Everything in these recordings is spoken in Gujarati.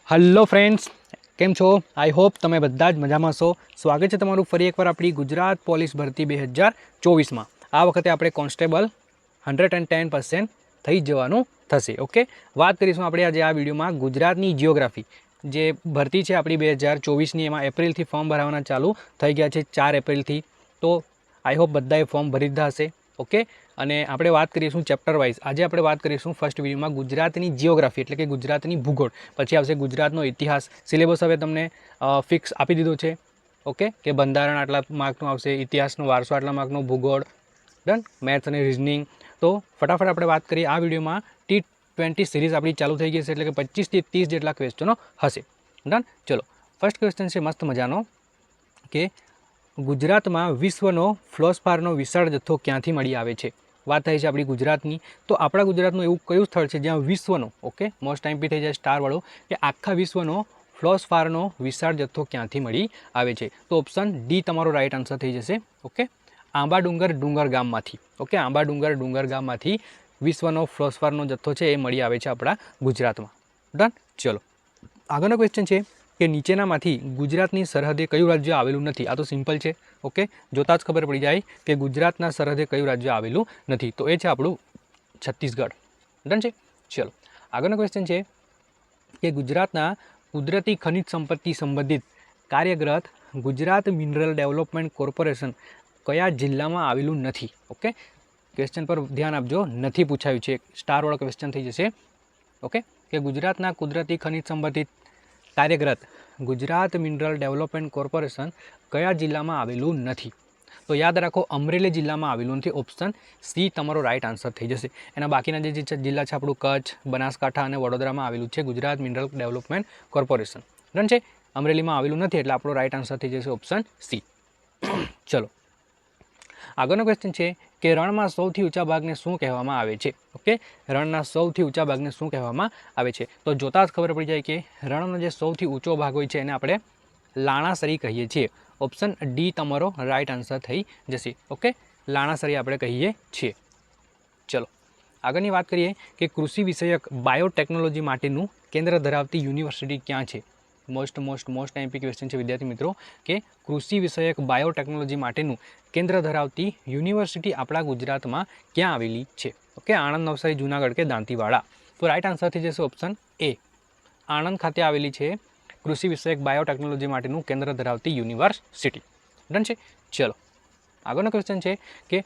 હલો ફ્રેન્ડ્સ, કેમ છો? આઈ હોપ તમે બધા જ મજામાં છો. સ્વાગત છે તમારું ફરી એકવાર આપણી ગુજરાત પોલીસ ભરતી 2024માં. આ વખતે આપણે કોન્સ્ટેબલ 110% થઈ જવાનું થશે. ઓકે, વાત કરીશું આપણે આજે આ વિડીયોમાં ગુજરાતની જિયોગ્રાફી જે ભરતી છે આપણી 2024ની. એમાં એપ્રિલથી ફોર્મ ભરાવાના ચાલુ થઈ ગયા છે, 4 એપ્રિલથી. તો આઈ હોપ બધાએ ફોર્મ ભરી દીધા હશે. ઓકે, અને આપણે વાત કરીશું ચેપ્ટર વાઇઝ. આજે આપણે વાત કરીશું ફર્સ્ટ વિડીયોમાં ગુજરાતની જિયોગ્રાફી એટલે કે ગુજરાતની ભૂગોળ. પછી આવશે ગુજરાતનો ઇતિહાસ. સિલેબસ હવે તમને ફિક્સ આપી દીધો છે. ઓકે, કે બંધારણ આટલા માર્કનું આવશે, ઇતિહાસનો વારસો આટલા માર્કનો, ભૂગોળ ડન, મેથ્સ અને રિઝનિંગ. તો ફટાફટ આપણે વાત કરીએ. આ વિડીયોમાં T20 સિરીઝ આપણી ચાલુ થઈ ગઈ છે, એટલે કે 25 થી 30 જેટલા ક્વેશ્ચનો હશે. ડન, ચલો. ફર્સ્ટ ક્વેશ્ચન છે મસ્ત મજાનો કે ગુજરાતમાં વિશ્વનો ફ્લોસ્પારનો વિશાળ જથ્થો ક્યાંથી મળી આવે છે. વાત થાય છે આપણી ગુજરાતની. તો આપણા ગુજરાતનું એવું કયું સ્થળ છે જ્યાં વિશ્વનો, ઓકે, મોસ્ટ ટાઈમ થઈ જાય સ્ટારવાળો, કે આખા વિશ્વનો ફ્લોસ્પારનો વિશાળ જથ્થો ક્યાંથી મળી આવે છે? તો ઓપ્શન ડી તમારો રાઈટ આન્સર થઈ જશે. ઓકે, આંબા ડુંગર ગામમાંથી. ઓકે, આંબા ડુંગર ગામમાંથી વિશ્વનો ફ્લોસ્પારનો જથ્થો છે એ મળી આવે છે આપણા ગુજરાતમાં. ડન, ચલો. આગળનો ક્વેશ્ચન છે કે નીચેનામાંથી ગુજરાતની સરહદે કયું રાજ્ય આવેલું નથી? આ તો સિમ્પલ છે. ઓકે, જોતાં જ ખબર પડી જાય કે ગુજરાતના સરહદે કયું રાજ્ય આવેલું નથી. તો એ છે આપણું છત્તીસગઢ. ડન છે, ચલો. આગળનો ક્વેશ્ચન છે કે ગુજરાતના કુદરતી ખનિજ સંપત્તિ સંબંધિત કાર્યરત ગુજરાત મિનરલ ડેવલપમેન્ટ કોર્પોરેશન કયા જિલ્લામાં આવેલું નથી? ઓકે, ક્વેશ્ચન પર ધ્યાન આપજો, નથી પૂછાયું છે, સ્ટારવાળો ક્વેશ્ચન થઈ જશે. ઓકે, કે ગુજરાતના કુદરતી ખનિજ સંબંધિત કાર્યરત ગુજરાત મિનરલ ડેવલપમેન્ટ કોર્પોરેશન કયા જિલ્લામાં આવેલું નથી? તો યાદ રાખો, અમરેલી જિલ્લામાં આવેલું નથી. ઓપ્શન સી તમારો રાઈટ આન્સર થઈ જશે. એના બાકીના જે જિલ્લા છે આપણું કચ્છ, બનાસકાંઠા અને વડોદરામાં આવેલું છે Gujarat mineral development corporation. Done છે, અમરેલીમાં આવેલું નથી, એટલે આપણો રાઈટ આન્સર થઈ જશે ઓપ્શન સી. ચલો, આગળનો ક્વેશ્ચન છે કે રણમાં સૌથી ઊંચા ભાગને શું કહેવામાં આવે છે? ઓકે, રણના સૌથી ઊંચા ભાગને શું કહેવામાં આવે છે? તો જોતાં જ ખબર પડી જાય કે રણનો જે સૌથી ઊંચો ભાગ હોય છે એને આપણે લાણાસરી કહીએ છીએ. ઓપ્શન ડી તમારો રાઈટ આન્સર થઈ જશે. ઓકે, લાણાસરી આપણે કહીએ છીએ. ચલો, આગળની વાત કરીએ કે કૃષિ વિષયક બાયોટેકનોલોજી માટેનું કેન્દ્ર ધરાવતી યુનિવર્સિટી ક્યાં છે? મોસ્ટ એમપી ક્વેશ્ચન છે વિદ્યાર્થી મિત્રો, કે કૃષિ વિષયક બાયોટેકનોલોજી માટેનું કેન્દ્ર ધરાવતી યુનિવર્સિટી આપણા ગુજરાતમાં ક્યાં આવેલી છે? ઓકે, આણંદ, નવસારી, જૂનાગઢ કે દાંતીવાડા? તો રાઈટ આન્સર થઈ જશે ઓપ્શન એ, આણંદ ખાતે આવેલી છે કૃષિ વિષયક બાયોટેકનોલોજી માટેનું કેન્દ્ર ધરાવતી યુનિવર્સિટી. ડન છે, ચલો. આગળનો ક્વેશ્ચન છે કે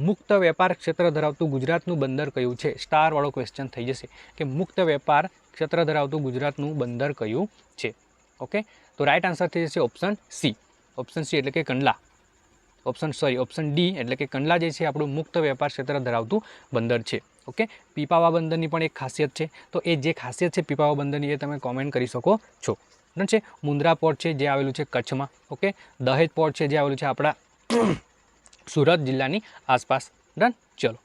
મુક્ત વેપાર ક્ષેત્ર ધરાવતું ગુજરાતનું બંદર કયું છે? સ્ટારવાળો ક્વેશ્ચન થઈ જશે કે મુક્ત વેપાર ક્ષેત્ર ધરાવતું ગુજરાતનું બંદર કયું છે? ઓકે, તો રાઈટ આન્સર થઈ જશે ઓપ્શન સી. ઓપ્શન સી એટલે કે કંડલા. ઓપ્શન ડી એટલે કે કંડલા જે છે આપણું મુક્ત વેપાર ક્ષેત્ર ધરાવતું બંદર છે. ઓકે, પીપાવા બંદરની પણ એક ખાસિયત છે. તો એ જે ખાસિયત છે પીપાવા બંદરની એ તમે કોમેન્ટ કરી શકો છો. ડન છે. મુન્દ્રા પોર્ટ છે જે આવેલું છે કચ્છમાં. ઓકે, દહેજ પોર્ટ છે જે આવેલું છે આપણા સુરત જિલ્લાની આસપાસ. ડન, ચલો.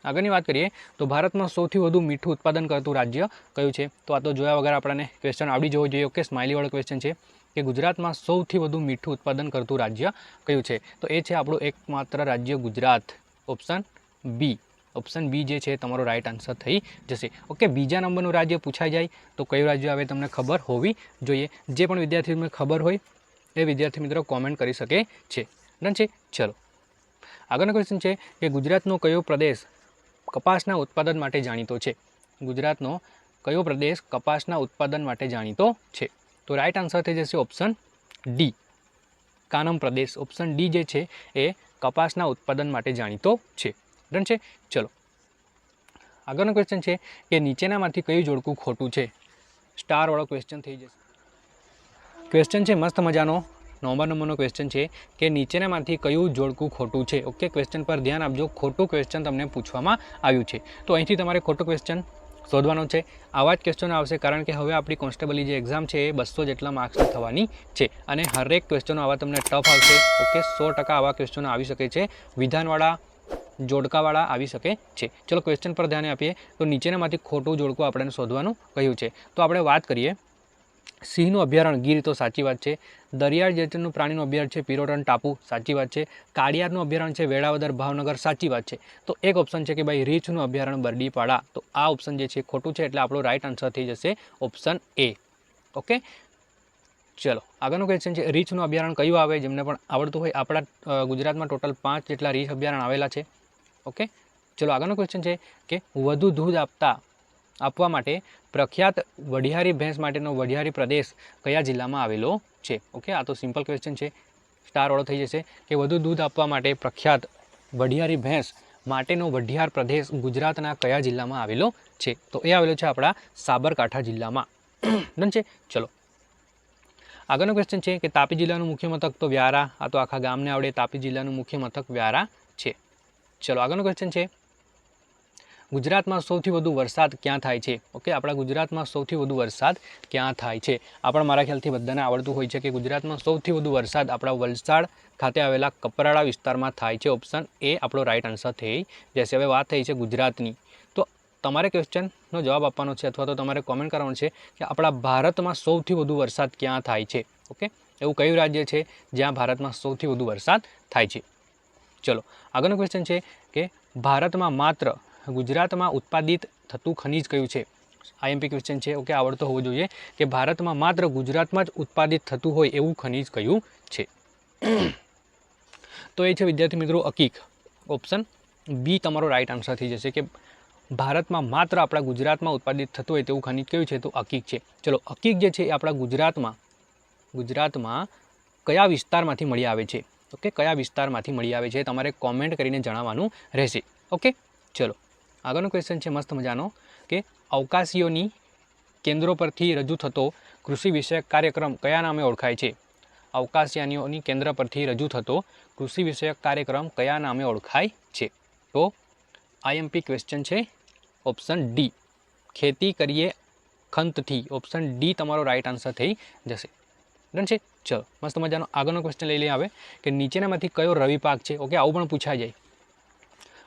આગળની વાત કરીએ તો ભારતમાં સૌથી વધુ મીઠું ઉત્પાદન કરતું રાજ્ય કયું છે? તો આ તો જોયા વગર આપણને ક્વેશ્ચન આવડી જવો જોઈએ. ઓકે, સ્માઇલીવાળો ક્વેશ્ચન છે કે ગુજરાતમાં સૌથી વધુ મીઠું ઉત્પાદન કરતું રાજ્ય કયું છે? તો એ છે આપણું એકમાત્ર રાજ્ય Gujarat. Option B. Option B જે છે તમારો રાઈટ આન્સર થઈ જશે. ઓકે, બીજા નંબરનું રાજ્ય પૂછાઈ જાય તો કયું રાજ્ય આવે તમને ખબર હોવી જોઈએ. જે પણ વિદ્યાર્થીઓને ખબર હોય એ વિદ્યાર્થી મિત્રો કોમેન્ટ કરી શકે છે. ડન છે, ચલો. આગળનો ક્વેશ્ચન છે કે ગુજરાતનો કયો પ્રદેશ કપાસના ઉત્પાદન માટે જાણીતો છે? ગુજરાતનો કયો પ્રદેશ કપાસના ઉત્પાદન માટે જાણીતો છે? તો રાઈટ આન્સર થઈ જશે ઓપ્શન ડી, કાનમ પ્રદેશ. ઓપ્શન ડી જે છે એ કપાસના ઉત્પાદન માટે જાણીતો છે. ડન છે, ચલો. આગળનો ક્વેશ્ચન છે કે નીચેનામાંથી કયું જોડકું ખોટું છે? સ્ટારવાળો ક્વેશ્ચન થઈ જશે. ક્વેશ્ચન છે મસ્ત મજાનો, નંબરનો ક્વેશ્ચન છે કે નીચેનામાંથી કયું જોડકું ખોટું છે? ઓકે, ક્વેશ્ચન પર ધ્યાન આપજો, ખોટું ક્વેશ્ચન તમને પૂછવામાં આવ્યું છે. તો અહીંથી તમારે ખોટું ક્વેશ્ચન શોધવાનો છે. આવા જ ક્વેશ્ચનો આવશે કારણ કે હવે આપણી કોન્સ્ટેબલની જે એક્ઝામ છે એ 200 જેટલા માર્ક્સની થવાની છે અને હરેક ક્વેશ્ચનો આવા તમને ટફ આવશે. ઓકે, 100% આવા ક્વેશ્ચનો આવી શકે છે, વિધાનવાળા, જોડકાવાળા આવી શકે છે. ચલો, ક્વેશ્ચન પર ધ્યાન આપીએ તો નીચેનામાંથી ખોટું જોડકું આપણે શોધવાનું કહ્યું છે. તો આપણે વાત કરીએ સિંહનું અભયારણ્ય ગીર, તો સાચી વાત છે. દરિયાળ જળચરનું પ્રાણીનું અભયારણ્ય છે પિરોટન ટાપુ, સાચી વાત છે. કાળિયારનું અભયારણ્ય છે વેળાવદર, ભાવનગર, સાચી વાત છે. તો એક ઓપ્શન છે કે ભાઈ રીંછનું અભયારણ્ય બરડીપાડા, તો આ ઓપ્શન જે છે ખોટું છે, એટલે આપણો રાઈટ આન્સર થઈ જશે ઓપ્શન એ. ઓકે, ચલો આગળનો ક્વેશ્ચન છે રીંછનું અભયારણ્ય કયું આવે? જેમને પણ આવડતું હોય, આપણા ગુજરાતમાં ટોટલ 5 જેટલા રીંછ અભયારણ્ય આવેલા છે. ઓકે, ચલો આગળનો ક્વેશ્ચન છે કે વધુ દૂધ આપવા માટે પ્રખ્યાત વઢિયારી ભેંસ માટેનો વઢિયારી પ્રદેશ કયા જિલ્લામાં આવેલો છે? ઓકે, આ તો સિમ્પલ ક્વેશ્ચન છે, સ્ટારવાળો થઈ જશે કે વધુ દૂધ આપવા માટે પ્રખ્યાત વઢિયારી ભેંસ માટેનો વઢિયાર પ્રદેશ ગુજરાતના કયા જિલ્લામાં આવેલો છે? તો એ આવેલો છે આપણા સાબરકાંઠા જિલ્લામાં. ડન છે. ચલો આગળનો ક્વેશ્ચન છે કે તાપી જિલ્લાનું મુખ્ય મથક તો વ્યારા. આ તો આખા ગામને આવડે, તાપી જિલ્લાનું મુખ્ય મથક વ્યારા છે. ચલો આગળનો ક્વેશ્ચન છે ગુજરાતમાં સૌથી વધુ વરસાદ ક્યાં થાય છે? ઓકે, આપણા ગુજરાતમાં સૌથી વધુ વરસાદ ક્યાં થાય છે? આપણા મારા ખ્યાલથી બધાને આવડતું હોય છે કે ગુજરાતમાં સૌથી વધુ વરસાદ આપણા વલસાડ ખાતે આવેલા કપરાડા વિસ્તારમાં થાય છે. ઓપ્શન એ આપણો રાઈટ આન્સર થઈ જશે. હવે વાત થઈ છે ગુજરાતની, તો તમારે ક્વેશ્ચનનો જવાબ આપવાનો છે અથવા તો તમારે કોમેન્ટ કરવાનું છે કે આપણા ભારતમાં સૌથી વધુ વરસાદ ક્યાં થાય છે. ઓકે, એવું કયું રાજ્ય છે જ્યાં ભારતમાં સૌથી વધુ વરસાદ થાય છે? ચલો આગળનો ક્વેશ્ચન છે કે ભારતમાં માત્ર ગુજરાતમાં ઉત્પાદિત થતું ખનિજ કયું છે? આઈએમપી ક્વેશ્ચન છે. ઓકે, આવડતો હોવો જોઈએ કે ભારતમાં માત્ર ગુજરાતમાં જ ઉત્પાદિત થતું હોય એવું ખનિજ કયું છે? તો એ છે વિદ્યાર્થી મિત્રો અકીક. ઓપ્શન બી તમારો રાઈટ આન્સર થઈ જશે કે ભારતમાં માત્ર આપણા ગુજરાતમાં ઉત્પાદિત થતું હોય તેવું ખનિજ કયું છે? તો અકીક છે. ચલો અકીક જે છે એ આપણા ગુજરાતમાં કયા વિસ્તારમાંથી મળી આવે છે? ઓકે, કયા વિસ્તારમાંથી મળી આવે છે તમારે કોમેન્ટ કરીને જણાવવાનું રહેશે. ઓકે, ચલો આગળનો ક્વેશ્ચન છે મસ્ત મજાનો કે અવકાશીઓની કેન્દ્રો પરથી રજૂ થતો કૃષિ વિષયક કાર્યક્રમ કયા નામે ઓળખાય છે? અવકાશયાનીઓની કેન્દ્ર પરથી રજૂ થતો કૃષિ વિષયક કાર્યક્રમ કયા નામે ઓળખાય છે? તો આઈએમપી ક્વેશ્ચન છે ઓપ્શન ડી, ખેતી કરીએ ખંતથી. ઓપ્શન ડી તમારો રાઈટ આન્સર થઈ જશે. ડન છે. ચલો મસ્ત મજાનો આગળનો ક્વેશ્ચન લઈ લઈએ આવે કે નીચેનામાંથી કયો રવિ પાક છે? ઓકે, આવું પણ પૂછાઈ જાય.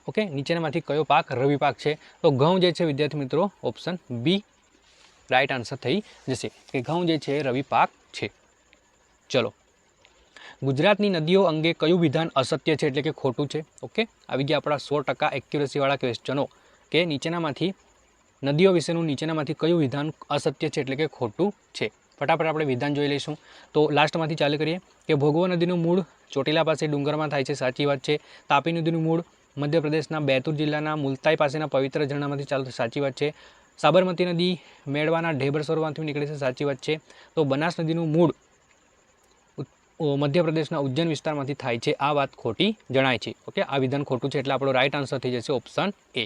ઓકે, નીચેનામાંથી કયો પાક રવિ પાક છે? તો ઘઉં જે છે વિદ્યાર્થી મિત્રો ઓપ્શન બી રાઈટ આન્સર થઈ જશે કે ઘઉં જે છે રવિ પાક છે. ચલો ગુજરાતની નદીઓ અંગે કયું વિધાન અસત્ય છે એટલે કે ખોટું છે? ઓકે, આવી ગયા આપણા 100% એક્યુરેસીવાળા ક્વેશ્ચનો કે નીચેનામાંથી નદીઓ વિશેનું નીચેનામાંથી કયું વિધાન અસત્ય છે એટલે કે ખોટું છે? ફટાફટ આપણે વિધાન જોઈ લઈશું. તો લાસ્ટમાંથી ચાલુ કરીએ કે ભોગવો નદીનું મૂળ ચોટીલા પાસે ડુંગરમાં થાય છે. સાચી વાત છે. તાપી નદીનું મૂળ મધ્યપ્રદેશના બેતુલ જિલ્લાના મુલતાઈ પાસેના પવિત્ર ઝરણામાંથી ચાલુ સાચી વાત છે. સાબરમતી નદી મેળવાના ઢેબર સરોવરમાંથી નીકળે છે. સાચી વાત છે. તો બનાસ નદીનું મૂળ મધ્યપ્રદેશના ઉજ્જૈન વિસ્તારમાંથી થાય છે. આ વાત ખોટી જણાય છે. ઓકે, આ વિધાન ખોટું છે એટલે આપણો રાઈટ આન્સર થઈ જશે ઓપ્શન એ.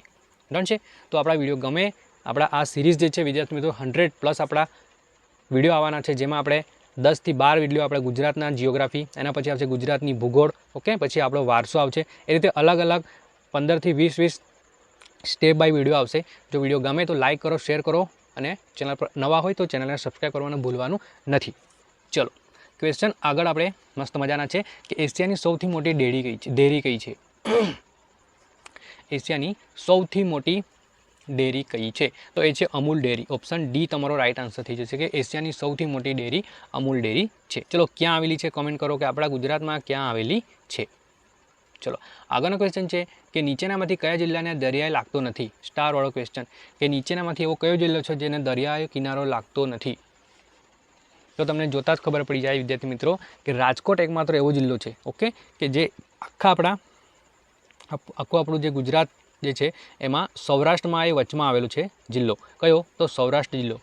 ડન છે. તો આપણા વિડીયો ગમે, આપણા આ સિરીઝ જે છે વિદ્યાર્થી મિત્રો 100+ આપણા વિડીયો આવવાના છે, જેમાં આપણે 10 થી 12 વિડીયો આપણે ગુજરાતના જિયોગ્રાફી, એના પછી આવશે ગુજરાતની ભૂગોળ. ઓકે, પછી આપણો વારસો આવશે. એ રીતે અલગ અલગ 15 થી 20 સ્ટેપ બાય વિડીયો આવશે. જો વિડીયો ગમે તો લાઇક કરો, શેર કરો અને ચેનલ પર નવા હોય તો ચેનલને સબસ્ક્રાઈબ કરવાનું ભૂલવાનું નથી. ચલો ક્વેશ્ચન આગળ આપણે મસ્ત મજાના છે કે એશિયાની સૌથી મોટી ડેરી કઈ છે? એશિયાની સૌથી મોટી ડેરી કઈ છે? તો એ છે અમૂલ ડેરી. ઓપ્શન ડી તમારો રાઈટ આન્સર થઈ જશે કે એશિયાની સૌથી મોટી ડેરી અમૂલ ડેરી છે. ચલો ક્યાં આવેલી છે કોમેન્ટ કરો કે આપણા ગુજરાતમાં ક્યાં આવેલી છે. ચલો આગળનો ક્વેશ્ચન છે કે નીચેનામાંથી કયા જિલ્લાને દરિયાએ લાગતો નથી? સ્ટારવાળો ક્વેશ્ચન કે નીચેનામાંથી એવો કયો જિલ્લો છે જેને દરિયાએ કિનારો લાગતો નથી? તો તમને જોતા જ ખબર પડી જાય વિદ્યાર્થી મિત્રો કે રાજકોટ એકમાત્ર એવો જિલ્લો છે. ઓકે, કે જે આખું આપણું જે ગુજરાત જે છે એમાં સૌરાષ્ટ્રમાં એ વચમાં આવેલો છે જિલ્લો. કયો? તો સૌરાષ્ટ્ર જિલ્લો.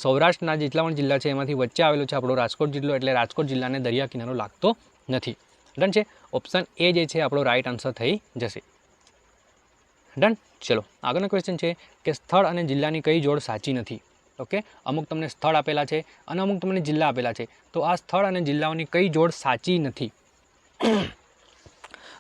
સૌરાષ્ટ્રના જેટલા પણ જિલ્લા છે એમાંથી વચ્ચે આવેલો છે આપણો રાજકોટ જિલ્લો, એટલે રાજકોટ જિલ્લાને દરિયા કિનારો લાગતો નથી. ડન છે. ઓપ્શન એ જે છે આપણો રાઈટ આન્સર થઈ જશે. ડન. ચલો આગળનો ક્વેશ્ચન છે કે સ્થળ અને જિલ્લાની કઈ જોડ સાચી નથી? ઓકે, અમુક તમને સ્થળ આપેલા છે અને અમુક તમને જિલ્લા આપેલા છે. તો આ સ્થળ અને જિલ્લાઓની કઈ જોડ સાચી નથી?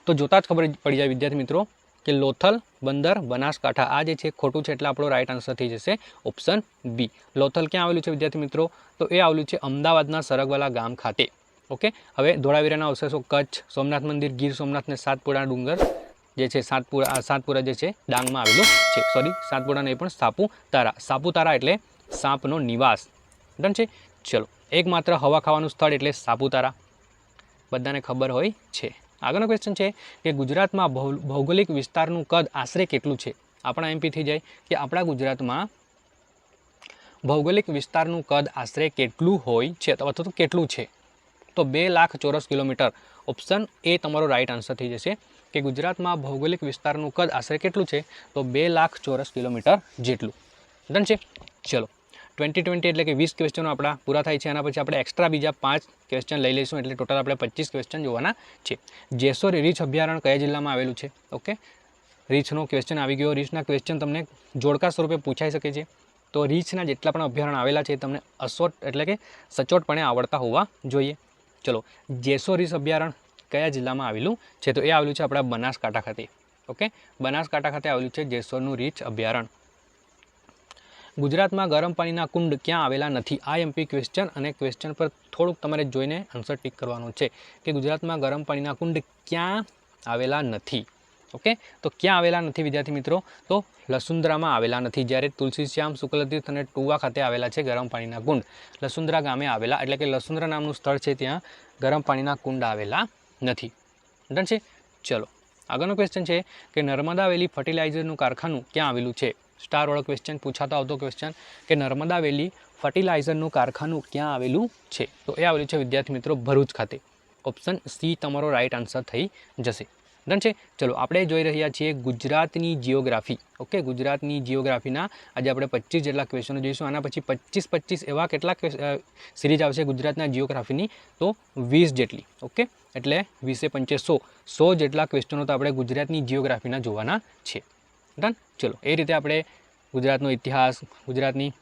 તો જોતા જ ખબર પડી જાય વિદ્યાર્થી મિત્રો કે લોથલ, બંદર, બનાસકાંઠા આ જે છે ખોટું છે એટલે આપણો રાઈટ આન્સર થઈ જશે ઓપ્શન બી. લોથલ ક્યાં આવેલું છે વિદ્યાર્થી મિત્રો? તો એ આવેલું છે અમદાવાદના સરગવાલા ગામ ખાતે. ઓકે, હવે ધોળાવીરાના અવશેષો કચ્છ, સોમનાથ મંદિર ગીર સોમનાથ ને સાતપુડા ડુંગર જે છે સાતપુરા જે છે ડાંગમાં આવેલું છે. સોરી, સાતપુડા નહીં પણ સાપુતારા. સાપુતારા એટલે સાપનો નિવાસ. ડન છે. ચલો એકમાત્ર હવા ખાવાનું સ્થળ એટલે સાપુતારા, બધાને ખબર હોય છે. આગળનો ક્વેશ્ચન છે કે ગુજરાતમાં ભૌગોલિક વિસ્તારનું કદ આશરે કેટલું છે? આપણા એમપી થઈ જાય કે આપણા ગુજરાતમાં ભૌગોલિક વિસ્તારનું કદ આશરે કેટલું હોય છે અથવા તો કેટલું છે? તો 2 લાખ ચોરસ કિલોમીટર. ઓપ્શન એ તમારો રાઈટ આન્સર થઈ જશે કે ગુજરાતમાં ભૌગોલિક વિસ્તારનું કદ આશરે કેટલું છે? તો 2 લાખ ચોરસ કિલોમીટર જેટલું. ડન છે. ચલો 20 એટલે કે 20 ક્વેશ્ચનો આપણા પૂરા થાય છે. આના પછી આપણે એક્સ્ટ્રા બીજા 5 ક્વેશ્ચન લઈ લઈશું, એટલે ટોટલ આપણે 25 ક્વેશ્ચન જોવાના છે. જેસોર રીંછ અભયારણ્ય કયા જિલ્લામાં આવેલું છે? ઓકે, રીંછનો ક્વેશ્ચન આવી ગયો. રીંછના ક્વેશ્ચન તમને જોડકા સ્વરૂપે પૂછાઈ શકે છે. તો રીંછના જેટલા પણ અભયારણ્ય આવેલા છે તમને એટલે કે સચોટપણે આવડતા હોવા જોઈએ. ચલો, જેસોર રીંછ અભયારણ્ય કયા જિલ્લામાં આવેલું છે? તો એ આવેલું છે આપણા બનાસકાંઠા ખાતે. ઓકે, બનાસકાંઠા ખાતે આવેલું છે જેસોરનું રીંછ અભયારણ્ય. ગુજરાતમાં ગરમ પાણીના કુંડ ક્યાં આવેલા નથી? આ એમપી ક્વેશ્ચન, અને ક્વેશ્ચન પર થોડુંક તમારે જોઈને આન્સર ટીક કરવાનું છે કે ગુજરાતમાં ગરમ પાણીના કુંડ ક્યાં આવેલા નથી. ઓકે, તો ક્યાં આવેલા નથી વિદ્યાર્થી મિત્રો? તો લસુંદરામાં આવેલા નથી. જ્યારે તુલસીશ્યામ શુક્લતીર્થ અને ટુવા ખાતે આવેલા છે ગરમ પાણીના કુંડ. લસુંદરા ગામે આવેલા, એટલે કે લસુંદરા નામનું સ્થળ છે, ત્યાં ગરમ પાણીના કુંડ આવેલા નથી. ડન છે. ચલો, આગળનો ક્વેશ્ચન છે કે નર્મદા વેલી ફર્ટિલાઇઝરનું કારખાનું ક્યાં આવેલું છે? સ્ટારવાળો ક્વેશ્ચન, પૂછાતો આવતો ક્વેશ્ચન કે નર્મદા વેલી ફર્ટિલાઇઝરનું કારખાનું ક્યાં આવેલું છે? તો એ આવેલું છે વિદ્યાર્થી મિત્રો ભરૂચ ખાતે. ઓપ્શન સી તમારો રાઈટ આન્સર થઈ જશે. ડન છે. ચલો, આપણે જોઈ રહ્યા છીએ ગુજરાતની જિયોગ્રાફી. ઓકે, ગુજરાતની જિયોગ્રાફીના આજે આપણે 25 જેટલા ક્વેશ્ચનો જોઈશું. આના પછી 25 એવા કેટલા સિરીઝ આવશે ગુજરાતના જિયોગ્રાફીની? તો 20 જેટલી. ઓકે, એટલે 20 × 100 જેટલા ક્વેશ્ચનો તો આપણે ગુજરાતની જિયોગ્રાફીના જોવાના છે. ડન. ચલો, એ રીતે આપણે ગુજરાતનો ઇતિહાસ, ગુજરાતની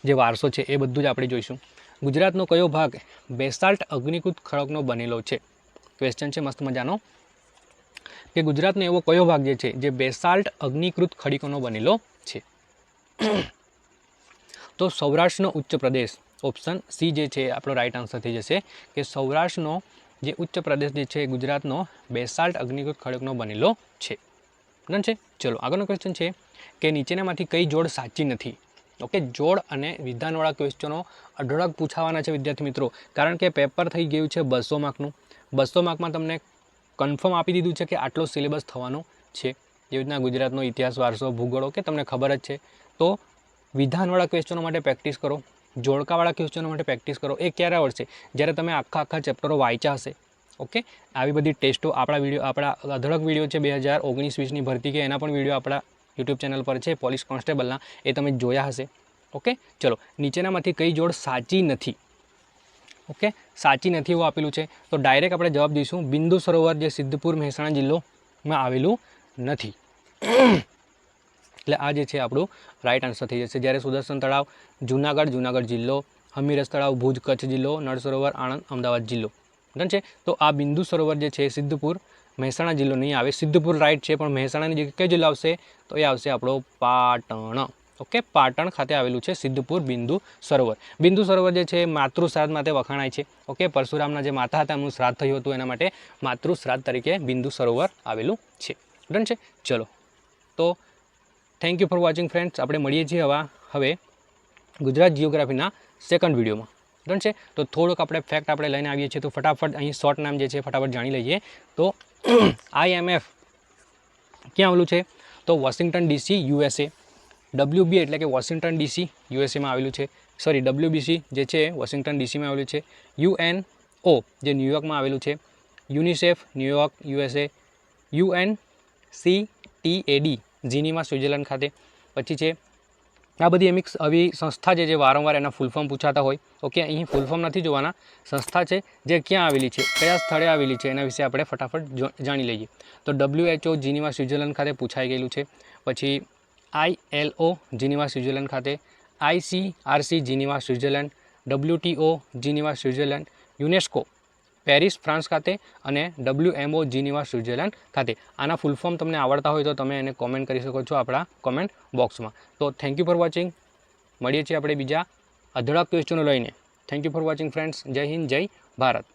જે વારસો છે એ બધું જ આપણે જોઈશું. ગુજરાતનો કયો ભાગ બેસાલ્ટ અગ્નિકૃત ખડકનો બનેલો છે? ક્વેશ્ચન છે મસ્ત મજાનો કે ગુજરાતનો એવો કયો ભાગ જે છે જે બેસાલ્ટ અગ્નિકૃત ખડીકોનો બનેલો છે? તો સૌરાષ્ટ્રનો ઉચ્ચ પ્રદેશ. ઓપ્શન સી જે છે આપણો રાઈટ આન્સર થઈ જશે કે સૌરાષ્ટ્રનો જે ઉચ્ચ પ્રદેશ જે છે ગુજરાતનો બેસાલ્ટ અગ્નિકૃત ખડકનો બનેલો છે. ડન છે. ચલો, આગળનો ક્વેશ્ચન છે કે નીચેનામાંથી કઈ જોડ સાચી નથી? ઓકે, જોડ અને વિધાનવાળા ક્વેશ્ચનો અઢળક પૂછાવાના છે વિદ્યાર્થી મિત્રો, કારણ કે પેપર થઈ ગયું છે 200 માર્કનું. 200 માર્કમાં તમને કન્ફર્મ આપી દીધું છે કે આટલો સિલેબસ થવાનો છે. જેવી રીતના ગુજરાતનો ઇતિહાસ, વારસો, ભૂગોળ, ઓકે, તમને ખબર જ છે. તો વિધાનવાળા ક્વેશ્ચનો માટે પ્રેક્ટિસ કરો, જોડકાવાળા ક્વેશ્ચનો માટે પ્રેક્ટિસ કરો. એ ક્યારે આવડશે? જ્યારે તમે આખા ચેપ્ટરો વાંચ્યા હશે. ઓકે, આવી બધી ટેસ્ટો આપણા અઢળક વિડીયો છે 2019-20ની ભરતી કે એના પણ વિડીયો આપણા યુટ્યુબ ચેનલ પર છે પોલીસ કોન્સ્ટેબલના, એ તમે જોયા હશે. ઓકે, ચલો, નીચેનામાંથી કઈ જોડ સાચી નથી? ઓકે, સાચી નથી એવું આપેલું છે, તો ડાયરેક્ટ આપણે જવાબ દઈશું બિંદુ સરોવર જે સિદ્ધપુર મહેસાણા જિલ્લોમાં આવેલું નથી. એટલે આ જે છે આપણું રાઈટ આન્સર થઈ જશે. જ્યારે સુદર્શન તળાવ જુનાગઢ જિલ્લો, હમીરસ તળાવ ભુજ કચ્છ જિલ્લો, નળ સરોવર આણંદ અમદાવાદ જિલ્લો. ડન છે. તો આ બિંદુ સરોવર જે છે સિદ્ધપુર મહેસાણા જિલ્લો નહીં આવે. સિદ્ધપુર રાઈટ છે, પણ મહેસાણાની જગ્યાએ કયો જિલ્લો આવશે? તો એ આવશે આપણો પાટણ. ઓકે, પાટણ ખાતે આવેલું છે સિદ્ધપુર બિંદુ સરોવર. બિંદુ સરોવર જે છે માતૃ શ્રાદ્ધ માટે વખાણાય છે. ઓકે, પરશુરામના જે માતા હતા એમનું શ્રાદ્ધ થયું હતું, એના માટે માતૃ શ્રાદ્ધ તરીકે બિંદુ સરોવર આવેલું છે. ડન છે. ચલો, તો thank you for watching friends. આપણે મળીએ છીએ હવે ગુજરાત જિયોગ્રાફીના સેકન્ડ વિડીયોમાં. ડન છે. તો થોડુંક આપણે ફેક્ટ આપણે લઈને આવીએ છીએ, તો ફટાફટ અહીં શોર્ટ નામ જે છે ફટાફટ જાણી લઈએ. તો IMF ક્યાં આવેલું છે? તો વોશિંગ્ટન DC USA. WB એટલે કે વોશિંગ્ટન DC USAમાં આવેલું છે. સોરી, WBC જે છે વોશિંગ્ટન DCમાં આવેલું છે. UNO જે ન્યુયોર્કમાં આવેલું છે. UNICEF New York USA. UNCTAD Geneva Switzerland ખાતે. પછી છે આ બધી આવી સંસ્થા જે વારંવાર એના ફૂલ ફોર્મ પૂછાતા હોય. ઓકે, અહીં ફૂલ ફોર્મ નથી જોવાના. સંસ્થા છે જે ક્યાં આવેલી છે, કયા સ્થળે આવેલી છે, એના વિશે આપણે ફટાફટ જાણી લઈએ. તો WHO જીનીવા સ્વિટ્ઝરલેન્ડ ખાતે પૂછાઈ ગયેલું છે. પછી ILO જીનીવા સ્વિટ્ઝરલેન્ડ ખાતે, ICRC Geneva Switzerland, WTO Geneva Switzerland, UNESCO Paris France ખાતે, અને WMO જીનીવા સ્વિટ્ઝરલેન્ડ ખાતે. આના ફૂલ ફોર્મ તમને આવડતા હોય તો તમે એને કોમેન્ટ કરી શકો છો આપણા કોમેન્ટ બોક્સમાં. તો થેન્ક યુ ફોર વોચિંગ. મળીએ છીએ આપણે બીજા અઢળક ક્વેશ્ચનો લઈને. Thank you for watching friends. જય હિન્દ, જય ભારત.